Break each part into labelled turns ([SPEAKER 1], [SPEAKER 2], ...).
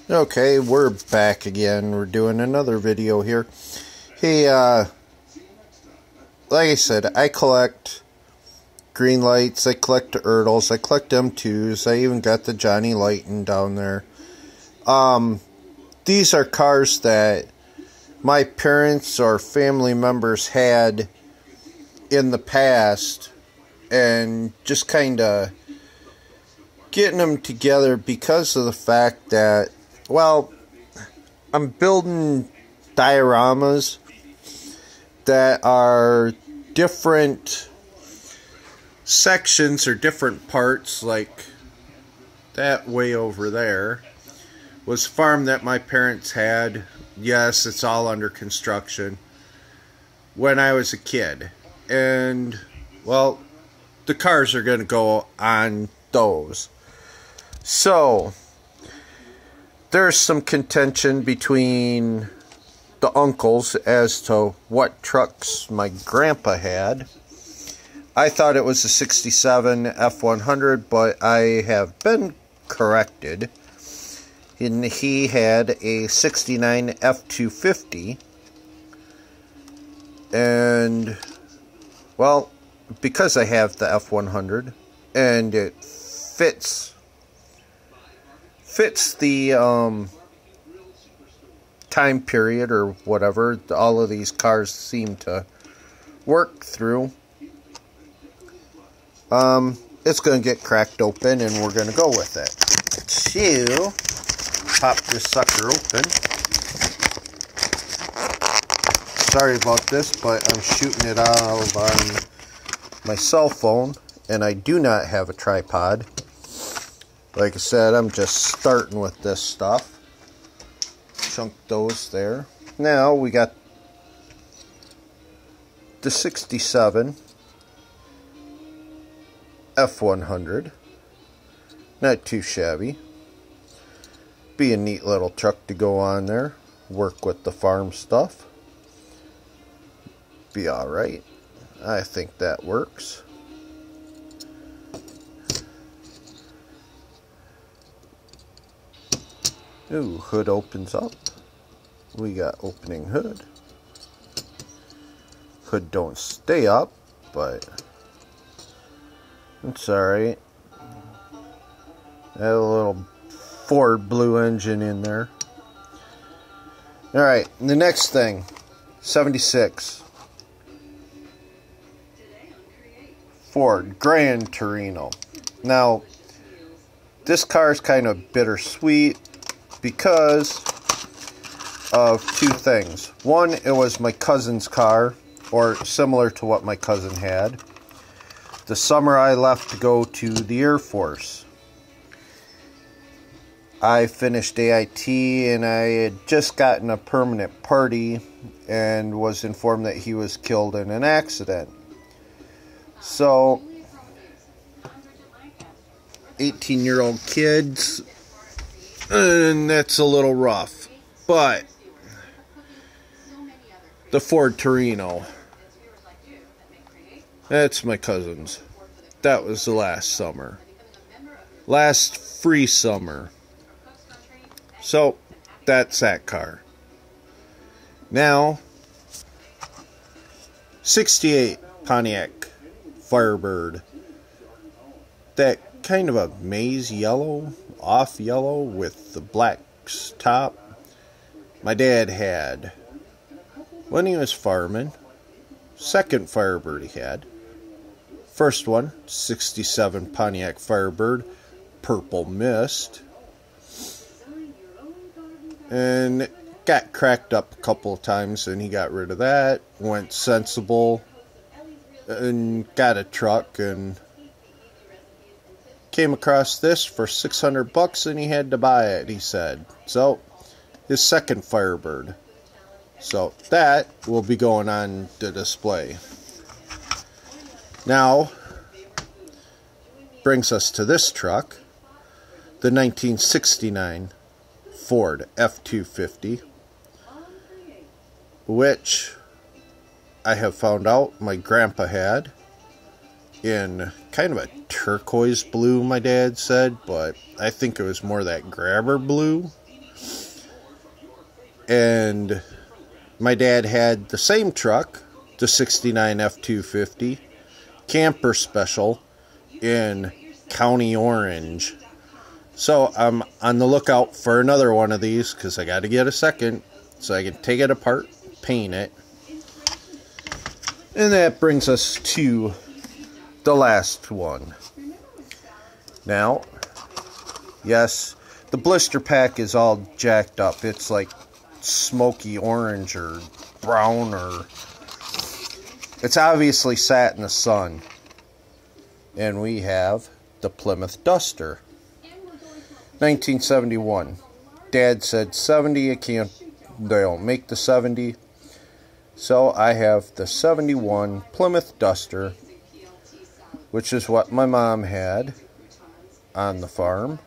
[SPEAKER 1] Okay, we're back again. We're doing another video here. Hey, like I said, I collect green lights, I collect the Ertls, I collect M2s, I even got the Johnny Lightning down there. These are cars that my parents or family members had in the past, and just kind of getting them together because of the fact that, well, I'm building dioramas that are different sections or different parts. Like that way over there was a farm that my parents had. Yes, it's all under construction. When I was a kid. And, well, the cars are going to go on those. So, there's some contention between the uncles as to what trucks my grandpa had. I thought it was a 67 F100, but I have been corrected. And he had a 69 F250. And, well, because I have the F100, and it fits the time period or whatever all of these cars seem to work through, it's going to get cracked open and we're going to go with it. So, pop this sucker open. Sorry about this, but I'm shooting it out on my cell phone, and I do not have a tripod. Like I said, I'm just starting with this stuff. Chunk those there. Now we got the 67 F100. Not too shabby. Be a neat little truck to go on there. Work with the farm stuff. Be alright. I think that works. Ooh, hood opens up. We got opening hood. Hood don't stay up, but it's alright. Had a little Ford blue engine in there. Alright, the next thing. 76. Ford Grand Torino. Now, this car is kind of bittersweet because of two things. One, it was my cousin's car, or similar to what my cousin had. The summer I left to go to the Air Force, I finished AIT and I had just gotten a permanent party and was informed that he was killed in an accident. So, 18-year-old kids, and that's a little rough. But the Ford Torino, that's my cousin's. That was the last summer. Last free summer. So, that's that car. Now, 68 Pontiac Firebird. That kind of a maize yellow, off yellow with the black top. My dad had when he was farming. Second Firebird he had. First one, 67 Pontiac Firebird, purple mist. And got cracked up a couple of times and he got rid of that. Went sensible and got a truck and came across this for $600 and he had to buy it, he said. So, his second Firebird. So, that will be going on the display. Now, brings us to this truck, the 1969 Ford F250, which I have found out my grandpa had in kind of a turquoise blue, my dad said, but I think it was more that grabber blue. And my dad had the same truck, the 69 F250 camper special in County Orange. So I'm on the lookout for another one of these because I got to get a second so I can take it apart, paint it. And that brings us to the last one. Now, yes, the blister pack is all jacked up. It's like smoky orange or brown, or it's obviously sat in the sun. And we have the Plymouth Duster, 1971. Dad said 70. They don't make the 70. So I have the 71 Plymouth Duster, which is what my mom had on the farm.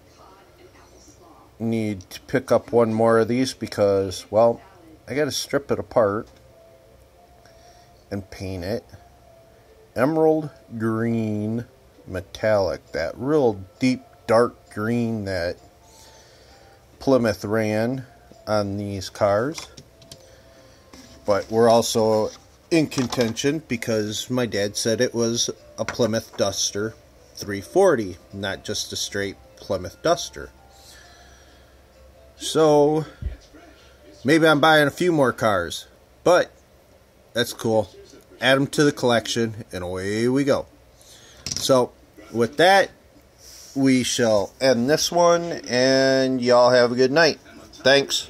[SPEAKER 1] Need to pick up one more of these because, well, I got to strip it apart and paint it emerald green metallic, that real deep dark green that Plymouth ran on these cars. But we're also in contention because my dad said it was a Plymouth Duster 340, not just a straight Plymouth Duster. So maybe I'm buying a few more cars, but that's cool. Add them to the collection and away we go. So with that, we shall end this one, and y'all have a good night. Thanks.